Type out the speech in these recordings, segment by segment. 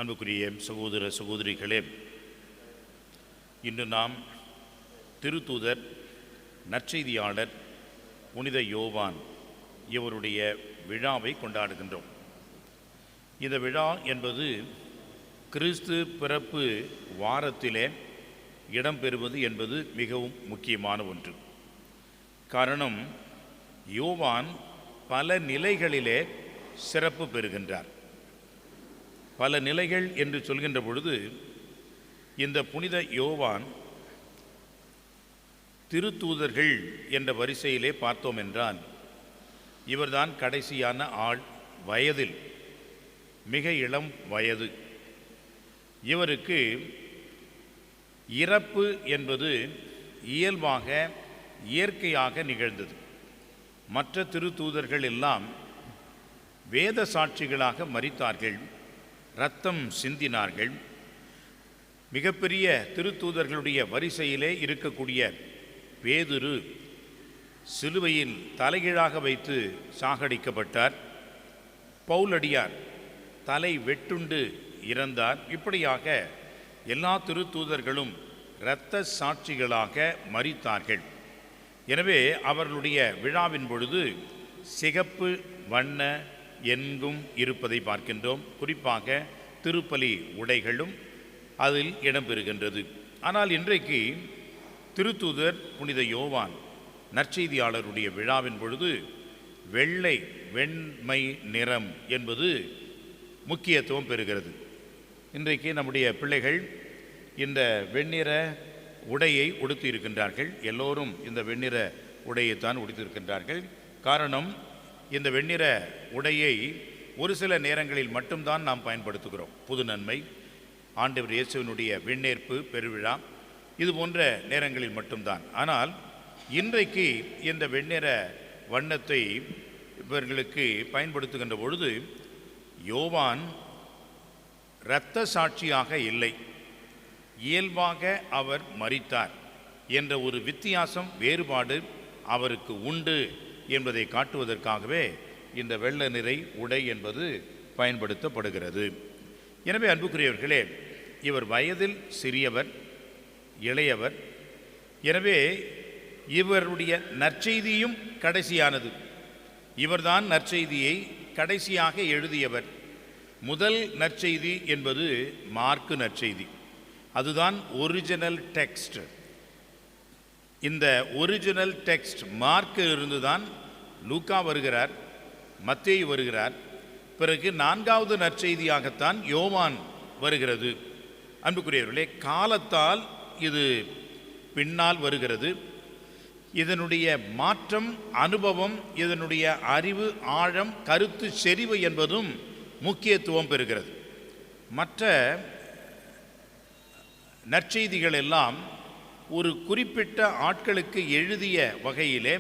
அன்புக்குரிய சகோதர சகோதரிகளே, இன்று நாம் திருத்தூதர் நற்செய்தியாளர் புனித யோவான் இவருடைய விழாவை கொண்டாடுகின்றோம். இந்த விழா என்பது கிறிஸ்து பிறப்பு வாரத்திலே இடம்பெறுவது என்பது மிகவும் முக்கியமான ஒன்று. காரணம், யோவான் பல நிலைகளிலே சிறப்பு பெறுகின்றார். பல நிலைகள் என்று சொல்கின்ற பொழுது, இந்த புனித யோவான் திருத்தூதர்கள் என்ற வரிசையிலே பார்த்தோம் என்றால் இவர்தான் கடைசியான ஆள். வயதில் மிக இளம் வயது. இவருக்கு இறப்பு என்பது இயல்பாக இயற்கையாக நிகழ்ந்தது. மற்ற திருத்தூதர்கள் எல்லாம் வேத சாட்சிகளாக மரித்தார்கள், இரத்தம் சிந்தினார்கள். மிகப்பெரிய திருத்தூதர்களுடைய வரிசையிலே இருக்கக்கூடிய பேதுரு சிலுவையில் தலைகீழாக வைத்து சாகடிக்கப்பட்டார். பவுலடியார் தலை வெட்டுண்டு இறந்தார். இப்படியாக எல்லா திருத்தூதர்களும் இரத்த சாட்சிகளாக மரித்தார்கள். எனவே அவர்களுடைய விழாவின் பொழுது சிகப்பு வண்ண எங்கும் இருப்பதை பார்க்கின்றோம். குறிப்பாக திருப்பலி உடைகளும் அதில் இடம்பெறுகின்றது. ஆனால் இன்றைக்கு திருத்தூதர் புனித யோவான் நற்செய்தியாளருடைய விழாவின் பொழுது வெள்ளை வெண்மை நிறம் என்பது முக்கியத்துவம் பெறுகிறது. இன்றைக்கு நம்முடைய பிள்ளைகள் இந்த வெண்ணிற உடையை உடுத்தி இருக்கின்றார்கள். எல்லோரும் இந்த வெண்ணிற உடையைத்தான் உடுத்தியிருக்கின்றார்கள். காரணம், இந்த வெண்ணிற உடையை ஒரு சில நேரங்களில் மட்டும்தான் நாம் பயன்படுத்துகிறோம். புது நன்மை, ஆண்டவர் இயேசுவினுடைய விண்ணேற்பு பெருவிழா, இது போன்ற நேரங்களில் மட்டும்தான். ஆனால் இன்றைக்கு இந்த வெண்ணிற வண்ணத்தை இவர்களுக்கு பயன்படுத்துகின்ற பொழுது யோவான் இரத்த சாட்சியாக இல்லை, இயல்பாக அவர் மரித்தார் என்ற ஒரு வித்தியாசம், வேறுபாடு அவருக்கு உண்டு என்பதை காட்டுவதற்காகவே இந்த வெள்ளை நிறை உடை என்பது பயன்படுத்தப்படுகிறது. எனவே அன்புக்குரியவர்களே, இவர் வயதில் சிறியவர், இளையவர். எனவே இவருடைய நற்செய்தியும் கடைசியானது. இவர்தான் நற்செய்தியை கடைசியாக எழுதியவர். முதல் நற்செய்தி என்பது மார்க்கு நற்செய்தி. அதுதான் ஒரிஜினல் டெக்ஸ்ட். இந்த ஒரிஜினல் டெக்ஸ்ட் மார்க்கிலிருந்து தான் லூக்கா வருகிறார், மத்தேயு வருகிறார். பிறகு நான்காவது நற்செய்தியாகத்தான் யோவான் வருகிறது. அன்புக்குரியவர்களே, காலத்தால் இது பின்னால் வருகிறது. இதனுடைய மாற்றம், அனுபவம், இதனுடைய அறிவு ஆழம், கருத்து செறிவு என்பதும் முக்கியத்துவம் பெறுகிறது. மற்ற நற்செய்திகள் எல்லாம் ஒரு குறிப்பிட்ட ஆட்களுக்கு எழுதிய வகையிலே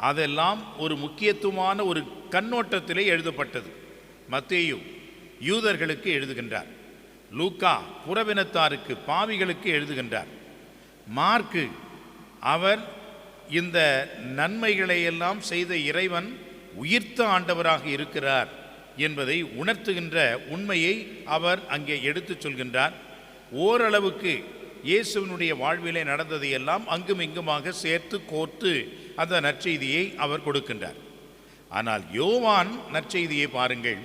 அதெல்லாம் ஒரு முக்கியத்துவமான ஒரு கண்ணோட்டத்திலே எழுதப்பட்டது. மத்தேயு யூதர்களுக்கு எழுதுகின்றார், லூக்கா புறவினத்தாருக்கு, பாவிகளுக்கு எழுதுகின்றார். மார்க்கு அவர் இந்த நன்மைகளை எல்லாம் செய்த இறைவன் உயிர்த்த ஆண்டவராக இருக்கிறார் என்பதை உணர்த்துகின்ற உண்மையை அவர் அங்கே எடுத்துச் சொல்கின்றார். ஓரளவுக்கு இயேசுவினுடைய வாழ்விலே நடந்ததையெல்லாம் அங்கும் இங்குமாக சேர்த்து கோர்த்து அந்த நற்செய்தியை அவர் கொடுக்கின்றார். ஆனால் யோவான் நற்செய்தியை பாருங்கள்,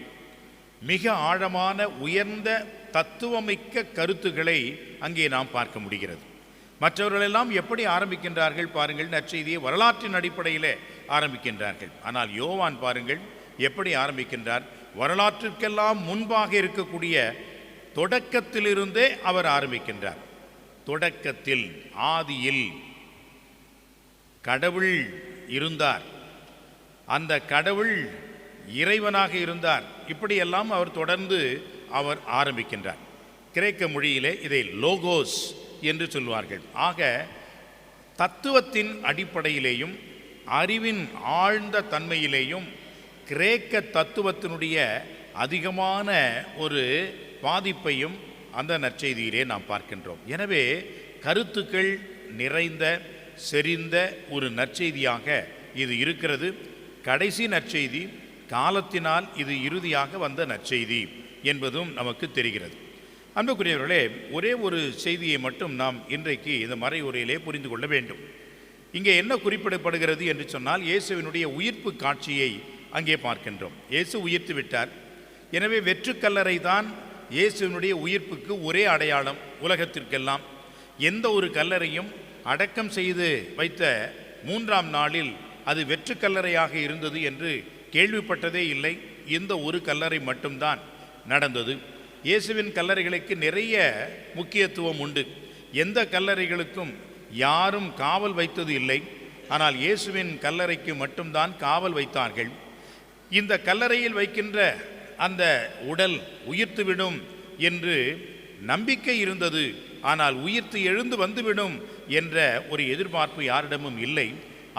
மிக ஆழமான உயர்ந்த தத்துவமிக்க கருத்துக்களை அங்கே நாம் பார்க்க முடிகிறது. மற்றவர்களெல்லாம் எப்படி ஆரம்பிக்கின்றார்கள் பாருங்கள், நற்செய்தியை வரலாற்றின் அடிப்படையிலே ஆரம்பிக்கின்றார்கள். ஆனால் யோவான் பாருங்கள் எப்படி ஆரம்பிக்கின்றார். வரலாற்றுக்கெல்லாம் முன்பாக இருக்கக்கூடிய தொடக்கத்திலிருந்தே அவர் ஆரம்பிக்கின்றார். தொடக்கத்தில், ஆதியில் கடவுள் இருந்தார், அந்த கடவுள் இறைவனாக இருந்தார். இப்படியெல்லாம் அவர் தொடர்ந்து அவர் ஆரம்பிக்கின்றார். கிரேக்க மொழியிலே இதை லோகோஸ் என்று சொல்வார்கள். ஆக தத்துவத்தின் அடிப்படையிலேயும் அறிவின் ஆழ்ந்த தன்மையிலேயும் கிரேக்க தத்துவத்தினுடைய அதிகமான ஒரு பாதிப்பையும் அந்த நற்செய்தியிலே நாம் பார்க்கின்றோம். எனவே கருத்துக்கள் நிறைந்த செறிந்த ஒரு நற்செய்தியாக இது இருக்கிறது. கடைசி நற்செய்தி, காலத்தினால் இது இறுதியாக வந்த நற்செய்தி. என்பதும் நமக்கு தெரிகிறது. அன்புக்குரியவர்களே, ஒரே ஒரு செய்தியை மட்டும் நாம் இன்றைக்கு இந்த மறையுரையிலே புரிந்து கொள்ள வேண்டும். இங்கே என்ன குறிப்பிடப்படுகிறது என்று சொன்னால், இயேசுவினுடைய உயிர்ப்பு காட்சியை அங்கே பார்க்கின்றோம். இயேசு உயிர்த்து விட்டார். எனவே வெற்றுக்கல்லறை தான் இயேசுவினுடைய உயிர்ப்புக்கு ஒரே அடையாளம் உலகத்திற்கெல்லாம். எந்த ஒரு கல்லறையும் அடக்கம் செய்து வைத்த 3ஆம் நாளில் அது வெற்றுக்கல்லறையாக இருந்தது என்று கேள்விப்பட்டதே இல்லை. இந்த ஒரு கல்லறை மட்டும்தான் நடந்தது. இயேசுவின் கல்லறைகளுக்கு நிறைய முக்கியத்துவம் உண்டு. எந்த கல்லறைகளுக்கும் யாரும் காவல் வைத்தது இல்லை. ஆனால் இயேசுவின் கல்லறைக்கு மட்டும்தான் காவல் வைத்தார்கள். இந்த கல்லறையில் வைக்கின்ற அந்த உடல் உயிர்த்துவிடும் என்று நம்பிக்கை இருந்தது. ஆனால் உயிர்த்து எழுந்து வந்துவிடும் என்ற ஒரு எதிர்பார்ப்பு யாரிடமும் இல்லை.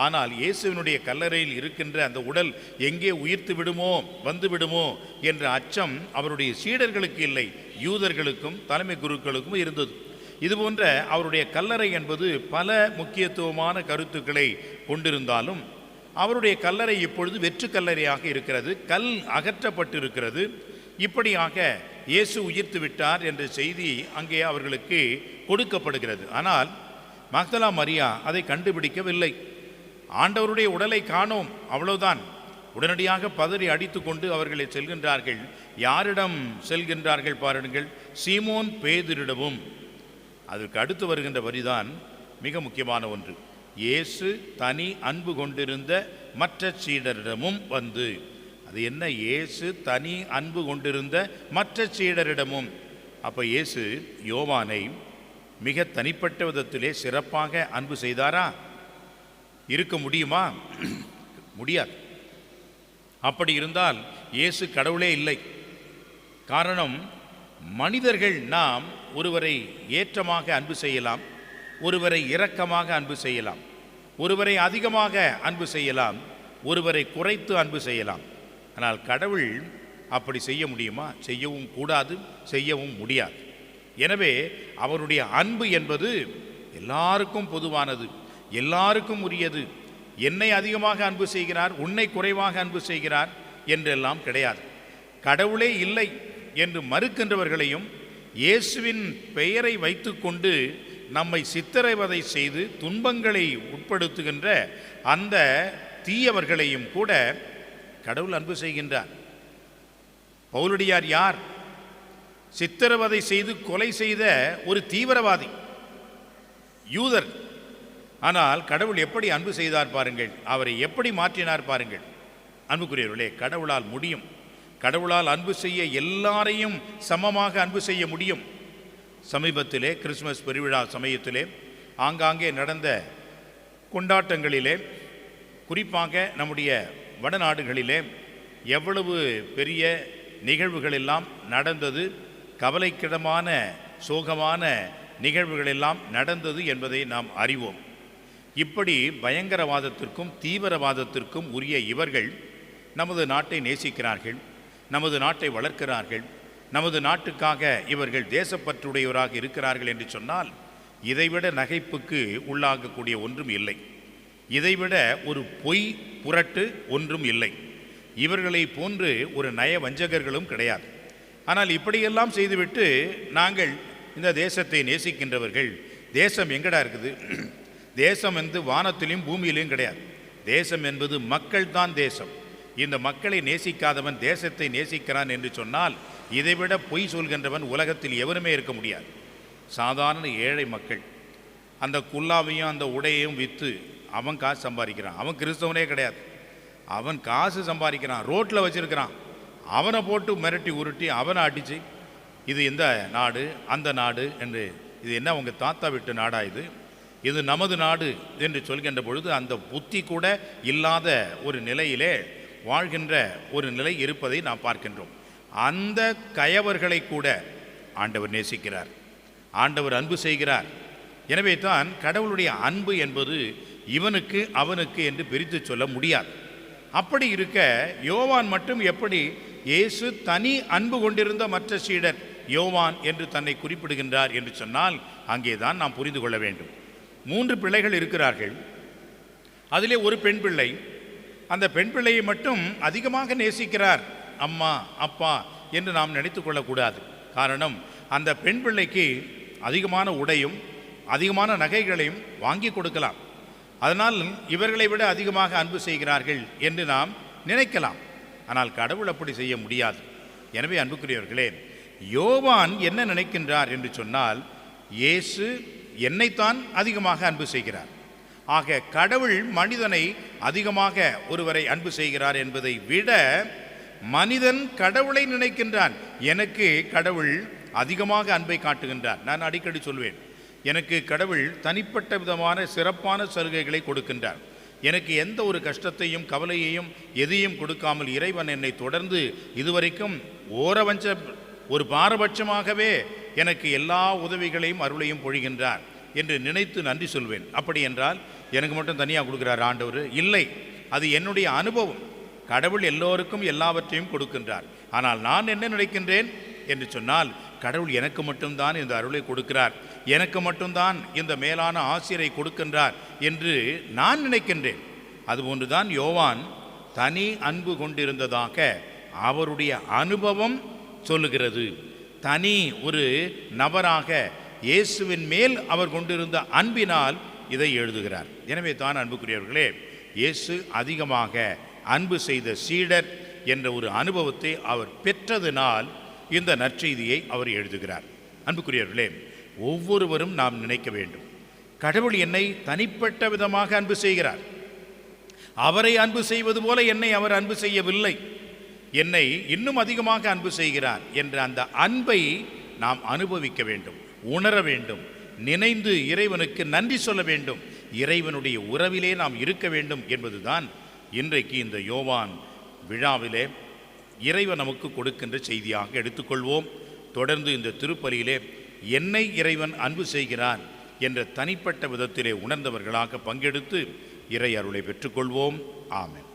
ஆனால் இயேசுவினுடைய கல்லறையில் இருக்கின்ற அந்த உடல் எங்கே உயிர்த்து விடுமோ வந்து விடுமோ என்ற அச்சம் அவருடைய சீடர்களுக்கு இல்லை, யூதர்களுக்கும் தலைமை குருக்களுக்கும் இருந்தது. இதுபோன்ற அவருடைய கல்லறை என்பது பல முக்கியத்துவமான கருத்துக்களை கொண்டிருந்தாலும் அவருடைய கல்லறை இப்பொழுது வெற்று கல்லறையாக இருக்கிறது. கல் அகற்றப்பட்டிருக்கிறது. இப்படியாக இயேசு உயிர்த்து விட்டார் என்ற செய்தி அங்கே அவர்களுக்கு கொடுக்கப்படுகிறது. ஆனால் மக்தலா மரியா அதை கண்டுபிடிக்கவில்லை. ஆண்டவருடைய உடலை காணோம், அவ்வளவுதான். உடனடியாக பதறி அடித்து கொண்டு அவர்களை செல்கின்றார்கள். யாரிடம் செல்கின்றார்கள் பாருங்கள், சீமோன் பேதுருவிடமும். அதற்கு அடுத்து வருகின்ற வரிதான் மிக முக்கியமான ஒன்று. இயேசு தனி அன்பு கொண்டிருந்த மற்ற சீடரிடமும் வந்து. அது என்ன? இயேசு தனி அன்பு கொண்டிருந்த மற்ற சீடரிடமும். அப்போ இயேசு யோவானை மிக தனிப்பட்ட விதத்திலே சிறப்பாக அன்பு செய்தாரா? இருக்க முடியுமா? முடியாது. அப்படி இருந்தால் இயேசு கடவுளே இல்லை. காரணம், மனிதர்கள் நாம் ஒருவரை ஏற்றமாக அன்பு செய்யலாம், ஒருவரை இரக்கமாக அன்பு செய்யலாம், ஒருவரை அதிகமாக அன்பு செய்யலாம், ஒருவரை குறைத்து அன்பு செய்யலாம். ஆனால் கடவுள் அப்படி செய்ய முடியுமா? செய்யவும் கூடாது, செய்யவும் முடியாது. எனவே அவருடைய அன்பு என்பது எல்லாருக்கும் பொதுவானது, எல்லாருக்கும் உரியது. என்னை அதிகமாக அன்பு செய்கிறார், உன்னை குறைவாக அன்பு செய்கிறார் என்றெல்லாம் கிடையாது. கடவுளே இல்லை என்று மறுக்கின்றவர்களையும் இயேசுவின் பெயரை வைத்துக்கொண்டு நம்மை சித்திரவதை செய்து துன்பங்களை உட்படுத்துகின்ற அந்த தீயவர்களையும் கூட கடவுள் அன்பு செய்கின்றார். பவுலடியார் யார்? சித்திரவதை செய்து கொலை செய்த ஒரு தீவிரவாதி, யூதர். ஆனால் கடவுள் எப்படி அன்பு செய்தார் பாருங்கள், அவரை எப்படி மாற்றினார் பாருங்கள். அன்புக்குரியவர்களே, கடவுளால் முடியும். கடவுளால் அன்பு செய்ய எல்லாரையும் சமமாக அன்பு செய்ய முடியும். சமீபத்திலே கிறிஸ்துமஸ் பெருவிழா சமயத்திலே ஆங்காங்கே நடந்த கொண்டாட்டங்களிலே, குறிப்பாக நம்முடைய வடநாடுகளிலே எவ்வளவு பெரிய நிகழ்வுகள் எல்லாம் நடந்தது, கவலைக்கிடமான சோகமான நிகழ்வுகள் எல்லாம் நடந்தது என்பதை நாம் அறிவோம். இப்படி பயங்கரவாதத்திற்கும் தீவிரவாதத்திற்கும் உரிய இவர்கள் நமது நாட்டை நேசிக்கிறார்கள், நமது நாட்டை வளர்க்கிறார்கள், நமது நாட்டுக்காக இவர்கள் தேசப்பற்றுடையவராக இருக்கிறார்கள் என்று சொன்னால் இதைவிட நகைப்புக்கு உள்ளாகக்கூடிய ஒன்றும் இல்லை. இதைவிட ஒரு பொய் புரட்டு ஒன்றும் இல்லை. இவர்களை போன்று ஒரு நய வஞ்சகர்களும் கிடையாது. ஆனால் இப்படியெல்லாம் செய்துவிட்டு நாங்கள் இந்த தேசத்தை நேசிக்கின்றவர்கள், தேசம் எங்கடா இருக்குது? தேசம் வந்து வானத்திலும் பூமியிலும் கிடையாது. தேசம் என்பது மக்கள் தான் தேசம். இந்த மக்களை நேசிக்காதவன் தேசத்தை நேசிக்கிறான் என்று சொன்னால் இதைவிட பொய் சொல்கின்றவன் உலகத்தில் எவருமே இருக்க முடியாது. சாதாரண ஏழை மக்கள் அந்த குல்லாவையும் அந்த உடையையும் விற்று அவன் காசு சம்பாதிக்கிறான். அவன் கிறிஸ்தவனே கிடையாது, அவன் காசு சம்பாதிக்கிறான், ரோட்டில் வச்சிருக்கிறான். அவனை போட்டு மிரட்டி உருட்டி அவனை அடித்து இது இந்த நாடு அந்த நாடு என்று, இது என்ன உங்கள் தாத்தா விட்டு நாடா, இது நமது நாடு என்று சொல்கின்ற பொழுது அந்த புத்தி கூட இல்லாத ஒரு நிலையிலே வாழ்கின்ற ஒரு நிலை இருப்பதை நாம் பார்க்கின்றோம். அந்த கயவர்களை கூட ஆண்டவர் நேசிக்கிறார், ஆண்டவர் அன்பு செய்கிறார். எனவே தான் கடவுளுடைய அன்பு என்பது இவனுக்கு அவனுக்கு என்று பிரித்து சொல்ல முடியாது. அப்படி இருக்க யோவான் மட்டும் எப்படி இயேசு தனி அன்பு கொண்டிருந்த மற்ற சீடர் யோவான் என்று தன்னை குறிப்பிடுகின்றார் என்று சொன்னால் அங்கே தான் நாம் புரிந்து கொள்ள வேண்டும். 3 பிள்ளைகள் இருக்கிறார்கள். அதிலே ஒரு பெண் பிள்ளை, அந்த பெண் பிள்ளையை மட்டும் அதிகமாக நேசிக்கிறார். அம்மா அப்பா என்று நாம் நினைத்து கொள்ளக்கூடாது. காரணம், அந்த பெண் பிள்ளைக்கு அதிகமான உடையும் அதிகமான நகைகளையும் வாங்கி கொடுக்கலாம். அதனால் இவர்களை விட அதிகமாக அன்பு செய்கிறார்கள் என்று நாம் நினைக்கலாம். ஆனால் கடவுள் அப்படி செய்ய முடியாது. எனவே அன்புக்குரியவர்களே, யோவான் என்ன நினைக்கின்றார் என்று சொன்னால், இயேசு என்னைத்தான் அதிகமாக அன்பு செய்கிறார். ஆக கடவுள் மனிதனை அதிகமாக ஒருவரை அன்பு செய்கிறார் என்பதை விட மனிதன் கடவுளை நினைக்கின்றான். எனக்கு கடவுள் அதிகமாக அன்பை காட்டுகின்றார். நான் அடிக்கடி சொல்வேன், எனக்கு கடவுள் தனிப்பட்ட விதமான சிறப்பான சலுகைகளை கொடுக்கின்றார். எனக்கு எந்த ஒரு கஷ்டத்தையும் கவலையையும் எதையும் கொடுக்காமல் இறைவன் என்னை தொடர்ந்து இதுவரைக்கும் ஒரு பாரபட்சமாகவே எனக்கு எல்லா உதவிகளையும் அருளையும் பொழிகின்றார் என்று நினைத்து நன்றி சொல்வேன். அப்படி என்றால் எனக்கு மட்டும் தனியாக கொடுக்குறார் ஆண்டவர்? இல்லை, அது என்னுடைய அனுபவம். கடவுள் எல்லோருக்கும் எல்லாவற்றையும் கொடுக்கின்றார். ஆனால் நான் என்ன நினைக்கின்றேன் என்று சொன்னால், கடவுள் எனக்கு மட்டும்தான் இந்த அருளை கொடுக்கிறார், எனக்கு மட்டும்தான் இந்த மேலான ஆசிரை கொடுக்கின்றார் என்று நான் நினைக்கின்றேன். அதுபோன்றுதான் யோவான் தனி அன்பு கொண்டிருந்ததாக அவருடைய அனுபவம் சொல்லுகிறது. தனி ஒரு நபராக இயேசுவின் மேல் அவர் கொண்டிருந்த அன்பினால் இதை எழுதுகிறார். எனவே தான் அன்புக்குரியவர்களே, இயேசு அதிகமாக அன்பு செய்த சீடர் என்ற ஒரு அனுபவத்தை அவர் பெற்றதினால் இந்த நற்செய்தியை அவர் எழுதுகிறார். அன்புக்குரியவர்களே, ஒவ்வொருவரும் நாம் நினைக்க வேண்டும், கடவுள் என்னை தனிப்பட்ட விதமாக அன்பு செய்கிறார். அவரை அன்பு செய்வது போல என்னை அவர் அன்பு செய்யவில்லை, என்னை இன்னும் அதிகமாக அன்பு செய்கிறார் என்ற அந்த அன்பை நாம் அனுபவிக்க வேண்டும், உணர வேண்டும், நினைந்து இறைவனுக்கு நன்றி சொல்ல வேண்டும், இறைவனுடைய உறவிலே நாம் இருக்க வேண்டும் என்பதுதான் இன்றைக்கு இந்த யோவான் விழாவிலே இறைவன் நமக்கு கொடுக்கின்ற செய்தியாக எடுத்துக்கொள்வோம். தொடர்ந்து இந்த திருப்பலியிலே என்னை இறைவன் அன்பு செய்கிறார் என்ற தனிப்பட்ட விதத்திலே உணர்ந்தவர்களாக பங்கெடுத்து இறை அருளை பெற்றுக்கொள்வோம். ஆமென்.